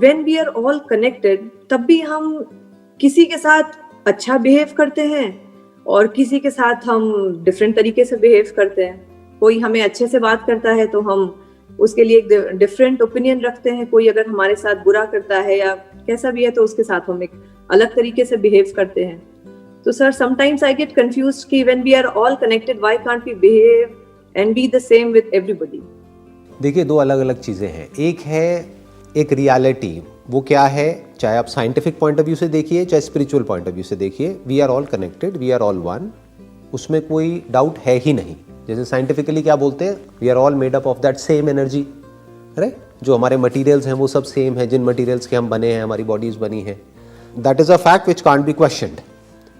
When we are all connected तब भी हम किसी के साथ अच्छा बिहेव करते हैं और किसी के साथ हम डिफरेंट तरीके से बिहेव करते हैं। कोई हमें अच्छे से बात करता है तो हम उसके लिए एक डिफरेंट ओपिनियन रखते हैं, कोई अगर हमारे साथ बुरा करता है या कैसा भी है तो उसके साथ हम एक अलग तरीके से बिहेव करते हैं। तो sir sometimes I get confused कि when we are all connected why can't we behave and be the same with everybody. देखिए, दो अलग अलग चीज़ें हैं। एक है एक रियलिटी, वो क्या है, चाहे आप साइंटिफिक पॉइंट ऑफ व्यू से देखिए चाहे स्पिरिचुअल पॉइंट ऑफ व्यू से देखिए, we are all connected, we are all one, उसमें कोई डाउट है ही नहीं। जैसे साइंटिफिकली क्या बोलते हैं, we are all made up of that same energy, right. जो हमारे मटेरियल्स हैं वो सब सेम है, जिन मटेरियल्स के हम बने हैं, हमारी बॉडीज बनी है, that is a fact which can't be questioned.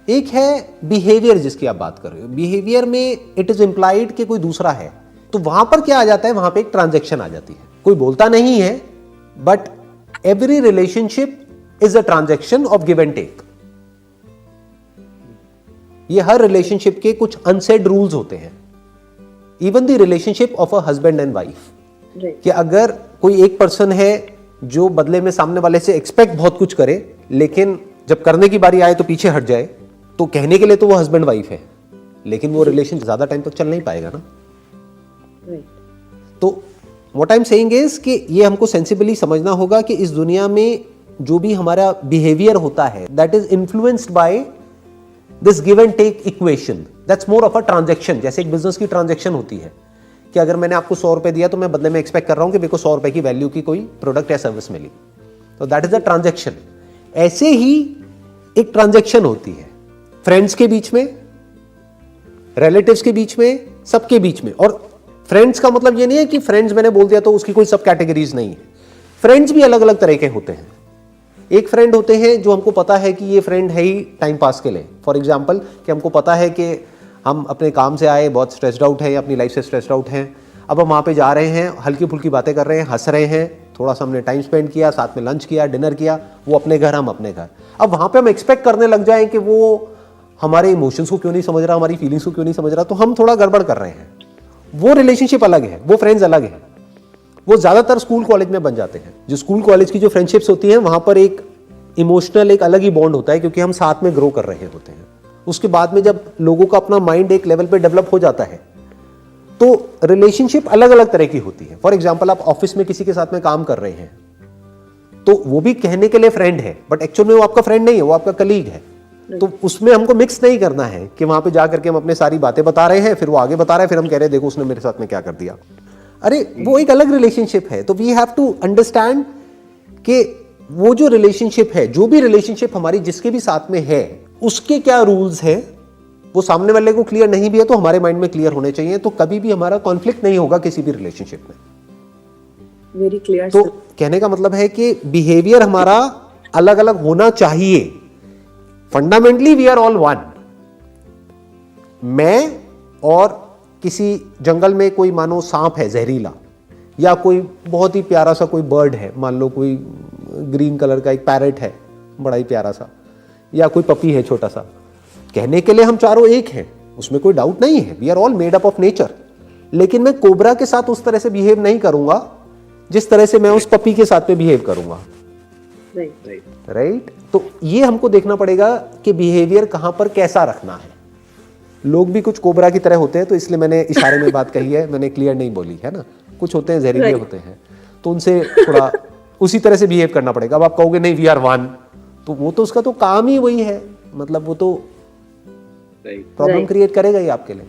एक है बिहेवियर जिसकी आप बात कर रहे हो। बिहेवियर में इट इज इम्प्लाइड कि कोई दूसरा है, तो वहां पर क्या आ जाता है, वहां पे एक ट्रांजैक्शन आ जाती है। कोई बोलता नहीं है but every relationship is a transaction of give and take. ये हर रिलेशनशिप के कुछ अनसेड रूल्स होते हैं। Even the relationship of a husband and wife, कि अगर कोई एक पर्सन है जो बदले में सामने वाले से एक्सपेक्ट बहुत कुछ करे, लेकिन जब करने की बारी आए तो पीछे हट जाए, तो कहने के लिए तो वो हस्बैंड वाइफ है, लेकिन वो रिलेशन ज्यादा टाइम तक चल नहीं पाएगा ना। तो what I am saying is कि ये हमको सेंसिबली समझना होगा कि इस दुनिया में जो भी हमारा बिहेवियर होता है that is influenced by this give and take equation, that's more of a transaction. जैसे एक बिजनेस की ट्रांजैक्शन होती है कि अगर मैंने आपको 100 रुपए दिया तो मैं बदले में एक्सपेक्ट कर रहा हूं कि मेरे को 100 रुपए की वैल्यू की कोई प्रोडक्ट या सर्विस मिली, तो दैट इज अ ट्रांजैक्शन। ऐसे ही एक ट्रांजैक्शन होती है फ्रेंड्स के बीच में, रिलेटिव्स के बीच में, सबके बीच में। और फ्रेंड्स का मतलब ये नहीं है कि फ्रेंड्स मैंने बोल दिया तो उसकी कोई सब कैटेगरीज नहीं है। फ्रेंड्स भी अलग अलग तरह के होते हैं। एक फ्रेंड होते हैं जो हमको पता है कि ये फ्रेंड है ही टाइम पास के लिए, फॉर एग्जाम्पल कि हमको पता है कि हम अपने काम से आए, बहुत स्ट्रेस्ड आउट है या अपनी लाइफ से स्ट्रेस्ड आउट हैं, अब हम वहाँ पे जा रहे हैं, हल्की फुल्की बातें कर रहे हैं, हंस रहे हैं, थोड़ा सा हमने टाइम स्पेंड किया, साथ में लंच किया, डिनर किया, वो अपने घर, हम अपने घर। अब वहाँ पे हम एक्सपेक्ट करने लग जाएं कि वो हमारे इमोशंस को क्यों नहीं समझ रहा, हमारी फीलिंग्स को क्यों नहीं समझ रहा, तो हम थोड़ा गड़बड़ कर रहे हैं। वो रिलेशनशिप अलग है, वो फ्रेंड्स अलग है। वो ज्यादातर स्कूल कॉलेज में बन जाते हैं। जो स्कूल कॉलेज की जो फ्रेंडशिप्स होती हैं वहां पर एक इमोशनल एक अलग ही बॉन्ड होता है, क्योंकि हम साथ में ग्रो कर रहे होते हैं। उसके बाद में जब लोगों का अपना माइंड एक लेवल पे डेवलप हो जाता है तो रिलेशनशिप अलग अलग तरह की होती है। फॉर एग्जाम्पल, आप ऑफिस में किसी के साथ में काम कर रहे हैं तो वो भी कहने के लिए फ्रेंड है, बट एक्चुअल में वो आपका फ्रेंड नहीं है, वो आपका कलीग है। तो उसमें हमको मिक्स नहीं करना है कि वहां पे जाकर के हम अपने सारी बातें बता रहे हैं, फिर वो आगे बता रहे हैं, फिर हम कह रहे हैं देखो उसने मेरे साथ में क्या कर दिया। अरे वो एक अलग रिलेशनशिप है। तो वी हैव टू अंडरस्टैंड कि वो जो रिलेशनशिप है, जो भी रिलेशनशिप हमारी जिसके भी साथ में है, उसके क्या रूल्स हैं, वो सामने वाले को क्लियर नहीं भी है तो हमारे माइंड में क्लियर होने चाहिए। तो कभी भी हमारा कॉन्फ्लिक्ट नहीं होगा किसी भी रिलेशनशिप में। Very clear. तो कहने का मतलब है कि बिहेवियर हमारा अलग अलग होना चाहिए। Fundamentally we are all one. मैं और किसी जंगल में कोई मानो सांप है जहरीला, या कोई बहुत ही प्यारा सा कोई बर्ड है, मान लो कोई ग्रीन कलर का एक पैरेट है बड़ा ही प्यारा सा, या कोई पपी है छोटा सा, कहने के लिए हम चारों एक हैं, उसमें कोई डाउट नहीं है। We are all made up of nature. लेकिन मैं कोबरा के साथ उस तरह से बिहेव नहीं करूंगा जिस तरह से मैं उस पपी के साथ में बिहेव करूंगा। राइट। तो ये हमको देखना पड़ेगा कि बिहेवियर कहां पर कैसा रखना है। लोग भी कुछ कोबरा की तरह होते हैं, तो इसलिए मैंने इशारे में बात कही है, मैंने क्लियर नहीं बोली है ना। कुछ होते हैं जहरीले होते हैं, तो उनसे थोड़ा उसी तरह से बिहेव करना पड़ेगा। अब आप कहोगे नहीं वी आर वन, तो वो तो उसका तो काम ही वही है, मतलब वो तो प्रॉब्लम क्रिएट करेगा ही आपके लिए।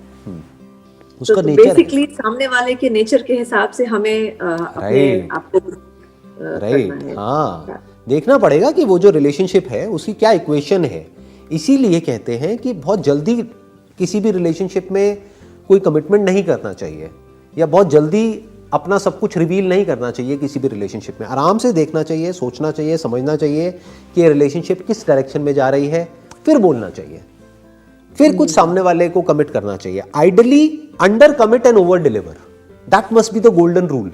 उसका तो नेचर बेसिकली सामने वाले के नेचर के हिसाब से हमें अपने आप को राइट। हाँ, देखना पड़ेगा कि वो जो रिलेशनशिप है उसकी क्या इक्वेशन है। इसीलिए कहते हैं कि बहुत जल्दी किसी भी रिलेशनशिप में कोई कमिटमेंट नहीं करना चाहिए, या बहुत जल्दी अपना सब कुछ रिवील नहीं करना चाहिए किसी भी रिलेशनशिप में। आराम से देखना चाहिए, सोचना चाहिए, समझना चाहिए कि ये रिलेशनशिप किस डायरेक्शन में जा रही है, फिर बोलना चाहिए, फिर कुछ सामने वाले को कमिट करना चाहिए। Ideally under commit and over deliver, that must be the golden rule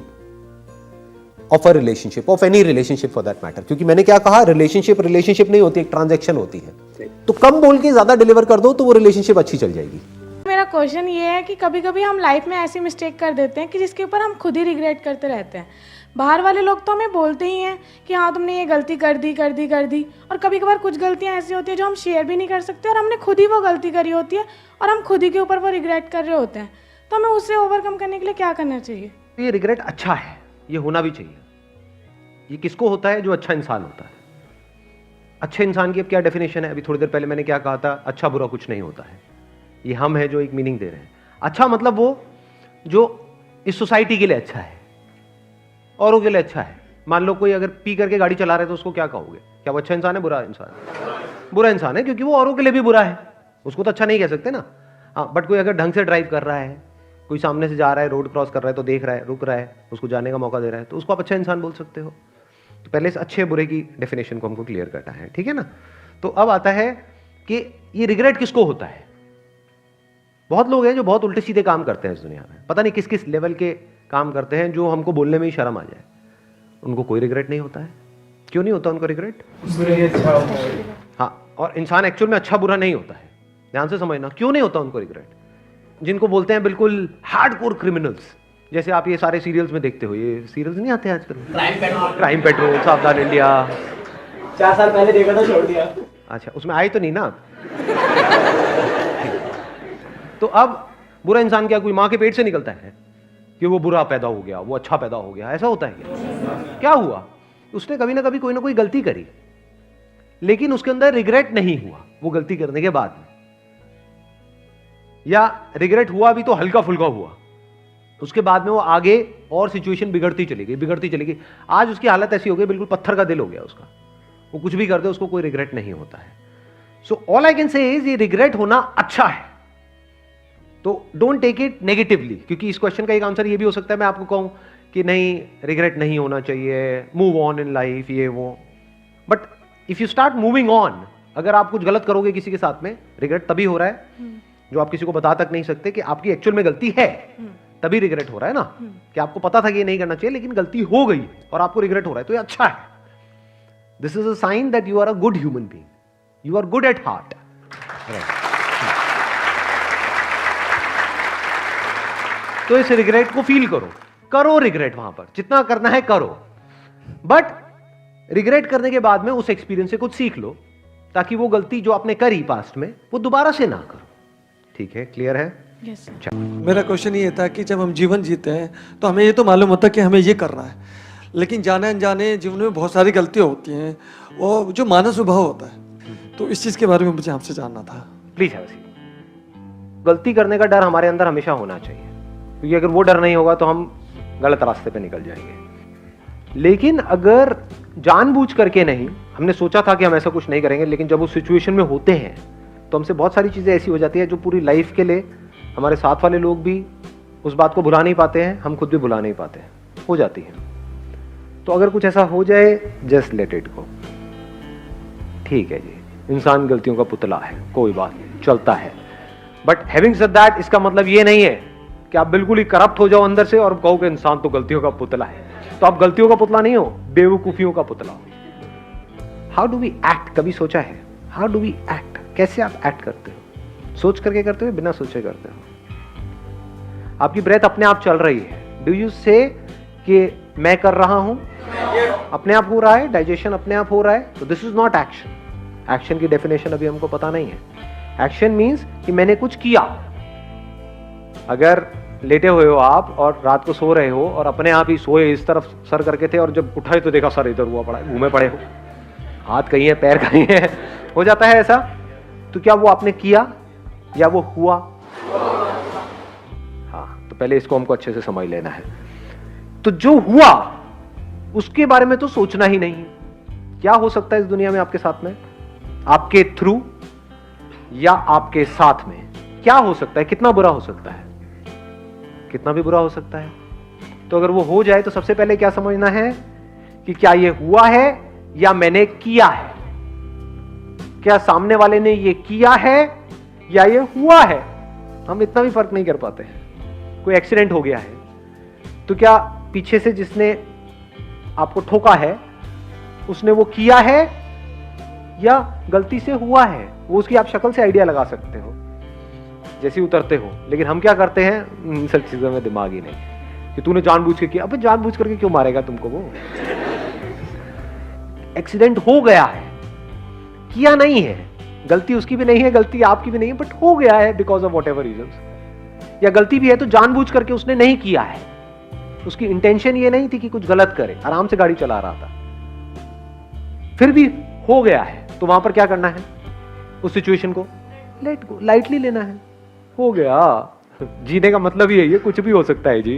of a relationship, of any relationship for that matter. क्योंकि मैंने क्या कहा, रिलेशनशिप नहीं होती, एक ट्रांजैक्शन होती है। तो कम बोल के ज्यादा डिलीवर कर दो तो वो रिलेशनशिप अच्छी चल जाएगी। मेरा क्वेश्चन ये है कि कभी कभी हम लाइफ में ऐसी मिस्टेक कर देते हैं कि जिसके ऊपर हम खुद ही रिग्रेट करते रहते हैं। बाहर वाले लोग तो हमें बोलते ही हैं कि हाँ तुमने ये गलती कर दी, और कभी कभार कुछ गलतियाँ ऐसी होती है जो हम शेयर भी नहीं कर सकते और हमने खुद ही वो गलती करी होती है और हम खुद ही के ऊपर वो रिग्रेट कर रहे होते हैं। तो हमें उसे ओवरकम करने के लिए क्या करना चाहिए? ये रिग्रेट अच्छा है, ये होना भी चाहिए। ये किसको होता है? जो अच्छा इंसान होता है। अच्छे इंसान की अब क्या डेफिनेशन है? अभी थोड़ी देर पहले मैंने क्या कहा था, अच्छा बुरा कुछ नहीं होता है। ये हम है जो एक मीनिंग दे रहे हैं। अच्छा मतलब वो जो इस सोसाइटी के लिए अच्छा है, औरों के लिए अच्छा है। मान लो कोई अगर पी करके गाड़ी चला रहे तो उसको क्या कहोगे? क्या वो अच्छा इंसान है, बुरा इंसान है? बुरा इंसान है, क्योंकि वो औरों के लिए भी बुरा है। उसको तो अच्छा नहीं कह सकते ना। हाँ, बट कोई अगर ढंग से ड्राइव कर रहा है, कोई सामने से जा रहा है, रोड क्रॉस कर रहा है तो देख रहा है, रुक रहा है, उसको जाने का मौका दे रहा है, तो उसको आप अच्छा इंसान बोल सकते हो। तो पहले इस अच्छे बुरे की डेफिनेशन को हमको क्लियर करना है, ठीक है ना। तो अब आता है कि ये रिग्रेट किसको होता है। बहुत लोग हैं जो बहुत उल्टे सीधे काम करते हैं इस दुनिया में, पता नहीं किस किस लेवल के काम करते हैं जो हमको बोलने में ही शर्म आ जाए। उनको कोई रिग्रेट नहीं होता है। क्यों नहीं होता उनको रिग्रेट? हाँ, और इंसान एक्चुअल में अच्छा बुरा नहीं होता है। ध्यान से समझना, क्यों नहीं होता उनको रिग्रेट। जिनको बोलते हैं बिल्कुल हार्डकोर क्रिमिनल्स, जैसे आप ये सारे सीरियल्स में देखते हो, ये सीरियल्स नहीं आते आजकल, क्राइम पेट्रोल, सावधान इंडिया, 4 साल पहले देखा था, छोड़ दिया। अच्छा, उसमें आए तो नहीं ना आप। तो अब बुरा इंसान क्या कोई मां के पेट से निकलता है कि वो बुरा पैदा हो गया, वो अच्छा पैदा हो गया? ऐसा होता है क्या हुआ? उसने कभी ना कभी कोई ना कोई गलती करी, लेकिन उसके अंदर रिग्रेट नहीं हुआ वो गलती करने के बाद में, या रिग्रेट हुआ भी तो हल्का फुल्का हुआ। उसके बाद में वो आगे और सिचुएशन बिगड़ती चली गई। आज उसकी हालत ऐसी हो गई, बिल्कुल पत्थर का दिल हो गया उसका। वो कुछ भी कर दे उसको कोई रिग्रेट नहीं होता है। So all I can say is ये रिग्रेट होना अच्छा है। तो डोंट टेक इट नेगेटिवली, क्योंकि इस क्वेश्चन का एक आंसर ये भी हो सकता है मैं आपको कहूं कि नहीं रिग्रेट नहीं होना चाहिए, मूव ऑन इन लाइफ, ये वो। But if you start moving on, अगर आप कुछ गलत करोगे किसी के साथ में, रिग्रेट तभी हो रहा है जो आप किसी को बता तक नहीं सकते कि आपकी एक्चुअल में गलती है, तभी रिग्रेट हो रहा है ना, कि आपको पता था कि ये नहीं करना चाहिए लेकिन गलती हो गई और आपको रिग्रेट हो रहा है, तो ये अच्छा है। This is a sign that you are a good human being, you are good at heart. तो इस रिग्रेट को फील करो रिग्रेट वहां पर जितना करना है करो, बट रिग्रेट करने के बाद में उस एक्सपीरियंस से कुछ सीख लो, ताकि वो गलती जो आपने करी पास्ट में वो दोबारा से ना करो। ठीक है, क्लियर है? Yes, मेरा क्वेश्चन ये था कि जब हम जीवन जीते हैं तो हमें ये तो मालूम होता है कि हमें ये करना है, लेकिन जाने अनजाने जीवन में बहुत सारी गलतियां होती हैं, वो जो मानव स्वभाव होता है, तो इस चीज के बारे में मुझे आपसे जानना था। Please have a seat. गलती करने का डर हमारे अंदर हमेशा होना चाहिए, क्योंकि अगर वो डर नहीं होगा तो हम गलत रास्ते पे निकल जाएंगे। लेकिन अगर जानबूझ करके नहीं, हमने सोचा था कि हम ऐसा कुछ नहीं करेंगे, लेकिन जब उस सिचुएशन में होते हैं तो हमसे बहुत सारी चीजें ऐसी हो जाती है जो पूरी लाइफ के लिए हमारे साथ वाले लोग भी उस बात को भुला नहीं पाते हैं, हम खुद भी भुला नहीं पाते हैं, हो जाती है। तो अगर कुछ ऐसा हो जाए, जस्ट लेट इट गो। ठीक है जी, इंसान गलतियों का पुतला है, कोई बात नहीं, चलता है। बट हैविंग सेड दैट, इसका मतलब ये नहीं है कि आप बिल्कुल ही करप्ट हो जाओ अंदर से और कहो कि इंसान तो गलतियों का पुतला है। तो आप गलतियों का पुतला नहीं हो, बेवकूफियों का पुतला हो। हाउ डू वी एक्ट, कभी सोचा है? हाउ डू वी एक्ट, कैसे आप एक्ट करते हो? सोच करके करते हो, बिना सोचे करते हो? आपकी ब्रेथ अपने आप चल रही है, डू यू से कि मैं कर रहा हूं? अपने आप हो रहा है, डाइजेशन अपने आप हो रहा है, तो this is not action. Action की डेफिनेशन अभी हमको पता नहीं है। एक्शन मीन्स कि मैंने कुछ किया। अगर लेटे हुए हो आप और रात को सो रहे हो और अपने आप ही सोए इस तरफ सर करके थे और जब उठाए तो देखा सर इधर हुआ पड़ा है, घूमे पड़े हो, हाथ कहीं है, पैर कहीं है, हो जाता है ऐसा। तो क्या वो आपने किया या वो हुआ? हाँ, तो पहले इसको हमको अच्छे से समझ लेना है। तो जो हुआ उसके बारे में तो सोचना ही नहीं। क्या हो सकता है इस दुनिया में आपके साथ में, आपके थ्रू या आपके साथ में? क्या हो सकता है? कितना बुरा हो सकता है? कितना भी बुरा हो सकता है। तो अगर वो हो जाए तो सबसे पहले क्या समझना है कि क्या ये हुआ है या मैंने किया है? क्या सामने वाले ने ये किया है या ये हुआ है? हम इतना भी फर्क नहीं कर पाते हैं। कोई एक्सीडेंट हो गया है तो क्या पीछे से जिसने आपको ठोका है उसने वो किया है या गलती से हुआ है? वो उसकी आप शक्ल से आइडिया लगा सकते हो जैसे उतरते हो। लेकिन हम क्या करते हैं, इन सब चीजों में दिमाग ही नहीं। कि तूने जानबूझ के किया। अबे जानबूझ करके क्यों मारेगा तुमको वो? एक्सीडेंट हो गया है, किया नहीं है, गलती उसकी भी नहीं है, गलती आपकी भी नहीं है, बट हो गया है बिकॉज ऑफ व्हाटएवर रीजंस। या गलती भी है तो जानबूझ करके उसने नहीं किया है, उसकी इंटेंशन ये नहीं थी कि कुछ गलत करे, आराम से गाड़ी चला रहा था, फिर भी हो गया है। तो वहां पर क्या करना है? उस सिचुएशन को लेट गो, लाइटली लेना है। हो गया, जीने का मतलब ही है, ये कुछ भी हो सकता है जी।